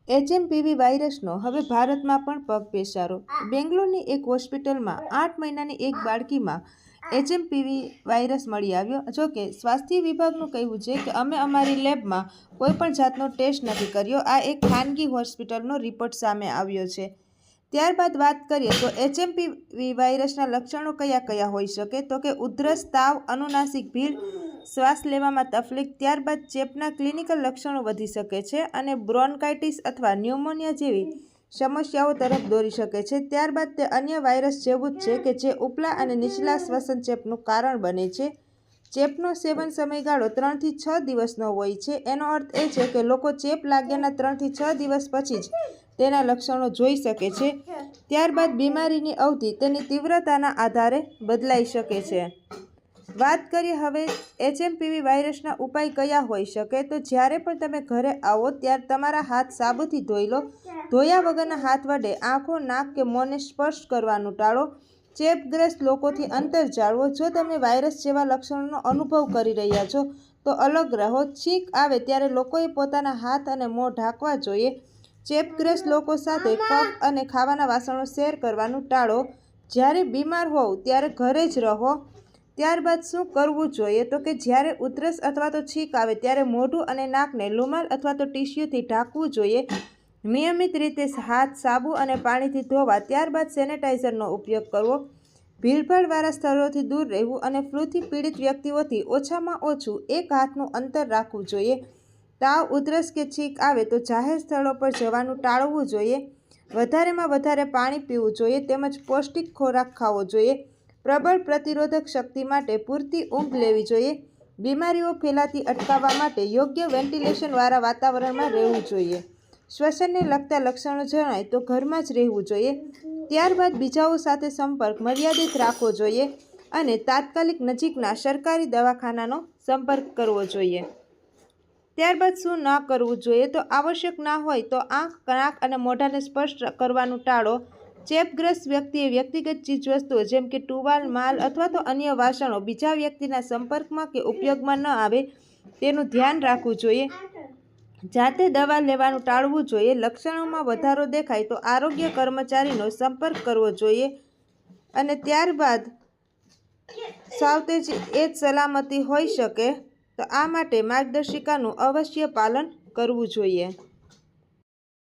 HMPV વાયરસનો હવે ભારતમાં પણ પગપેસારો। બેંગ્લોરની એક હોસ્પિટલમાં 8 મહિનાની એક બાળકીમાં એચએમપીવી વાયરસ મળી આવ્યો। જોકે સ્વાસ્થ્ય વિભાગનું કહેવું છે કે અમે અમારી લેબમાં કોઈપણ જાતનો ટેસ્ટ નથી કર્યો। આ એક ખાનગી હોસ્પિટલનો રિપોર્ટ સામે આવ્યો છે। ત્યારબાદ વાત કરીએ તો એચએમપીવી વાયરસના લક્ષણો કયા કયા હોઈ શકે, તો કે ઉધરસ, તાવ, અનુનાસિક ભીડ, શ્વાસ લેવામાં તકલીફ। ત્યારબાદ ચેપના ક્લિનિકલ લક્ષણો વધી શકે છે અને બ્રોન્કાઇટિસ અથવા ન્યુમોનિયા જેવી સમસ્યાઓ તરફ દોરી શકે છે। ત્યારબાદ તે અન્ય વાયરસ જેવું જ છે કે જે ઉપલા અને નીચલા શ્વસન ચેપનું કારણ બને છે। ચેપનો સેવન સમયગાળો 3 થી 6 દિવસનો હોય છે। એનો અર્થ એ છે કે લોકો ચેપ લાગ્યાના 3 થી 6 દિવસ પછી જ તેના લક્ષણો જોઈ શકે છે। ત્યારબાદ બીમારીની અવધિ તેની તીવ્રતાના આધારે બદલાઈ શકે છે। વાત કરીએ હવે એચએમપીવી વાયરસના ઉપાય કયા હોઈ શકે, તો જ્યારે પણ તમે ઘરે આવો ત્યારે તમારા હાથ સાબુથી ધોઈ લો। ધોયા વગરના હાથ વડે આંખો, નાક કે મોંને સ્પર્શ કરવાનું ટાળો। ચેપગ્રસ્ત લોકોથી અંતર જાળવો। જો તમે વાયરસ જેવા લક્ષણોનો અનુભવ કરી રહ્યા છો તો અલગ રહો। છીંક આવે ત્યારે લોકોએ પોતાના હાથ અને મોં ઢાંકવા જોઈએ। ચેપગ્રસ્ત લોકો સાથે કપ અને ખાવાના વાસણો શેર કરવાનું ટાળો। જ્યારે બીમાર હોવ ત્યારે ઘરે જ રહો। ત્યારબાદ શું કરવું જોઈએ, તો કે જ્યારે ઉધરસ અથવા તો છીંક આવે ત્યારે મોઢું અને નાકને રૂમાલ અથવા તો ટીશ્યુથી ઢાંકવું જોઈએ। નિયમિત રીતે હાથ સાબુ અને પાણીથી ધોવા, ત્યારબાદ સેનેટાઇઝરનો ઉપયોગ કરવો। ભીડભાડવાળા સ્થળોથી દૂર રહેવું અને ફ્લૂથી પીડિત વ્યક્તિઓથી ઓછામાં ઓછું 1 હાથનું અંતર રાખવું જોઈએ। તાવ, ઉધરસ કે છીંક આવે તો જાહેર સ્થળો પર જવાનું ટાળવું જોઈએ। વધારેમાં વધારે પાણી પીવું જોઈએ તેમજ પૌષ્ટિક ખોરાક ખાવો જોઈએ। પ્રબળ પ્રતિરોધક શક્તિ માટે પૂરતી ઊંઘ લેવી જોઈએ। બીમારીઓ ફેલાતી અટકાવવા માટે યોગ્ય વેન્ટિલેશનવાળા વાતાવરણમાં રહેવું જોઈએ। શ્વસનને લગતા લક્ષણો જણાય તો ઘરમાં જ રહેવું જોઈએ। ત્યારબાદ બીજાઓ સાથે સંપર્ક મર્યાદિત રાખવો જોઈએ અને તાત્કાલિક નજીકના સરકારી દવાખાનાનો સંપર્ક કરવો જોઈએ। ત્યારબાદ શું ન કરવું જોઈએ, તો આવશ્યક ના હોય તો આંખ, નાક અને મોઢાને સ્પર્શ કરવાનું ટાળો। ચેપગ્રસ્ત વ્યક્તિએ વ્યક્તિગત ચીજવસ્તુઓ જેમ કે ટુવાલ, માલ અથવા તો અન્ય વાસણો બીજા વ્યક્તિના સંપર્કમાં કે ઉપયોગમાં ન આવે તેનું ધ્યાન રાખવું જોઈએ। જાતે દવા લેવાનું ટાળવું જોઈએ। લક્ષણોમાં વધારો દેખાય તો આરોગ્ય કર્મચારીનો સંપર્ક કરવો જોઈએ અને ત્યારબાદ સાવચેતી એ જ સલામતી હોઈ શકે, તો આ માટે માર્ગદર્શિકાનું અવશ્ય પાલન કરવું જોઈએ।